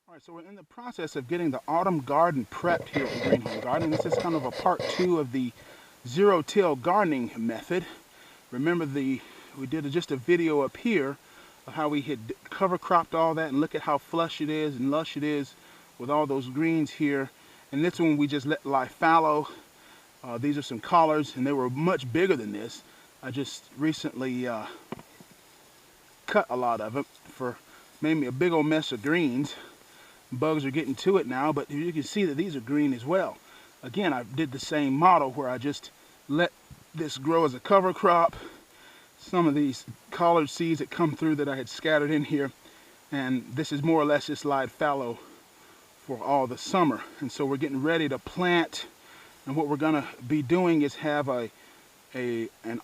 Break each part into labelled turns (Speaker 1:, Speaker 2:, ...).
Speaker 1: All right, so we're in the process of getting the autumn garden prepped here at Green Home Garden. This is kind of a part 2 of the zero-till gardening method. Remember we did just a video up here of how we had cover cropped all that, and look at how flush it is and lush it is with all those greens here. And this one we just let lie fallow. These are some collards, and they were much bigger than this. I just recently cut a lot of them for made me a big old mess of greens. Bugs are getting to it now, but you can see that these are green as well. Again, I did the same model where I just let this grow as a cover crop. Some of these collard seeds that come through that I had scattered in here, and this is more or less just lied fallow for all the summer. And so we're getting ready to plant, and what we're gonna be doing is have an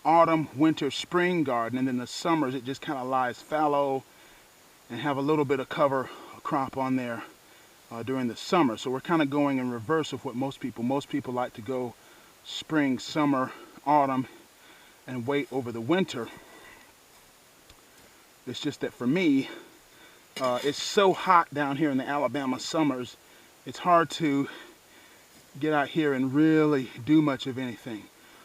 Speaker 1: autumn, winter, spring garden, and then the summers it just kind of lies fallow and have a little bit of cover crop on there during the summer. So we're kind of going in reverse of what most people like to go spring, summer, autumn, and wait over the winter. It's just that for me, it's so hot down here in the Alabama summers, it's hard to get out here and really do much of anything.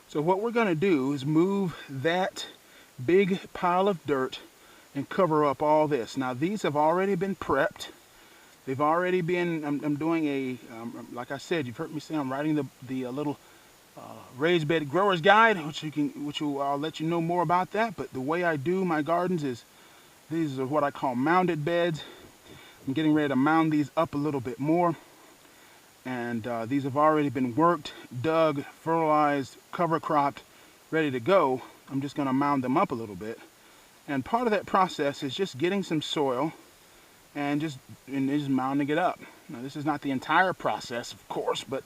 Speaker 1: So what we're going to do is move that big pile of dirt and cover up all this. Now these have already been prepped. They've already been, I'm doing like I said, you've heard me say I'm writing the little raised bed growers guide, I'll let you know more about that. But the way I do my gardens is, these are what I call mounded beds. I'm getting ready to mound these up a little bit more. And these have already been worked, dug, fertilized, cover cropped, ready to go. I'm just gonna mound them up a little bit. And part of that process is just getting some soil and just mounding it up. Now this is not the entire process, of course, but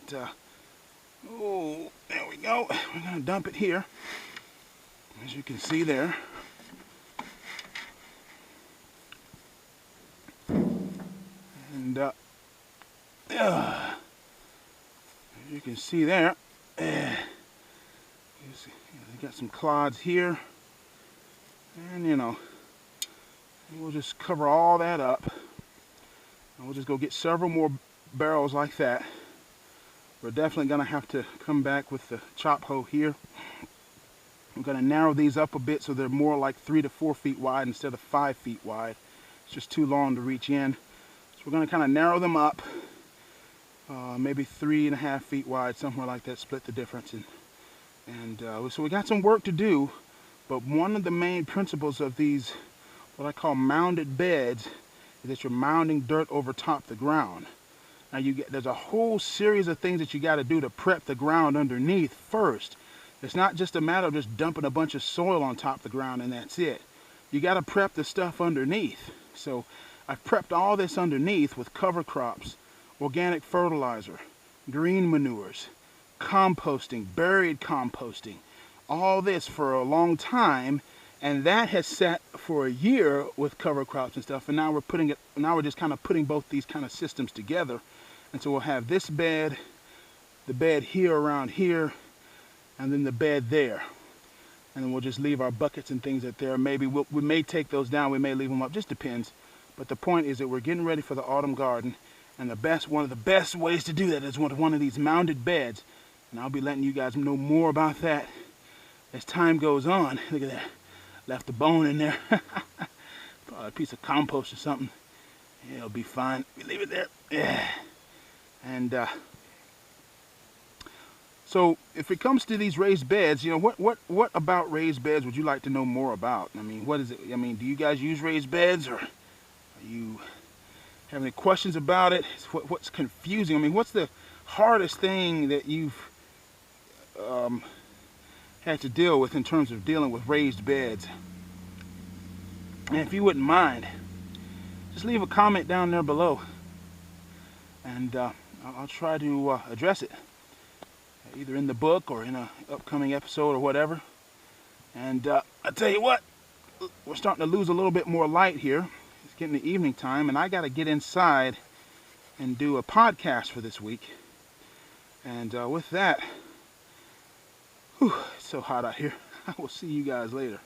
Speaker 1: oh, there we go. We're gonna dump it here, as you can see there. And as you can see there, you got some clods here, and we'll just cover all that up. And we'll just go get several more barrels like that. We're definitely going to have to come back with the chop hoe here. I'm going to narrow these up a bit so they're more like 3 to 4 feet wide instead of 5 feet wide. It's just too long to reach in. So we're going to kind of narrow them up, maybe 3.5 feet wide, somewhere like that, split the difference. So we got some work to do, but one of the main principles of these, what I call mounded beds, is that you're mounding dirt over top the ground. Now there's a whole series of things that you got to do to prep the ground underneath first. It's not just a matter of just dumping a bunch of soil on top of the ground and that's it. You got to prep the stuff underneath. So I've prepped all this underneath with cover crops, organic fertilizer, green manures, composting, buried composting, all this for a long time. And that has sat for a year with cover crops and stuff, and now we're just kind of putting both these kind of systems together. And so we'll have this bed, the bed here around here, and then the bed there. And then we'll just leave our buckets and things that there. Maybe we may take those down, we may leave them up, just depends. But the point is that we're getting ready for the autumn garden, and one of the best ways to do that is with one of these mounded beds. And I'll be letting you guys know more about that as time goes on. Look at that. Left a bone in there. Probably a piece of compost or something. Yeah, it'll be fine. We leave it there. Yeah. And so if it comes to these raised beds, what about raised beds would you like to know more about? I mean, what is it? I mean, do you guys use raised beds, or are you have any questions about it? What's confusing? I mean, what's the hardest thing that you've had to deal with in terms of dealing with raised beds? And if you wouldn't mind, just leave a comment down there below, and I'll try to address it, either in the book or in an upcoming episode or whatever. And I tell you what, we're starting to lose a little bit more light here. It's getting the evening time, and I got to get inside and do a podcast for this week. And with that, it's so hot out here. I will see you guys later.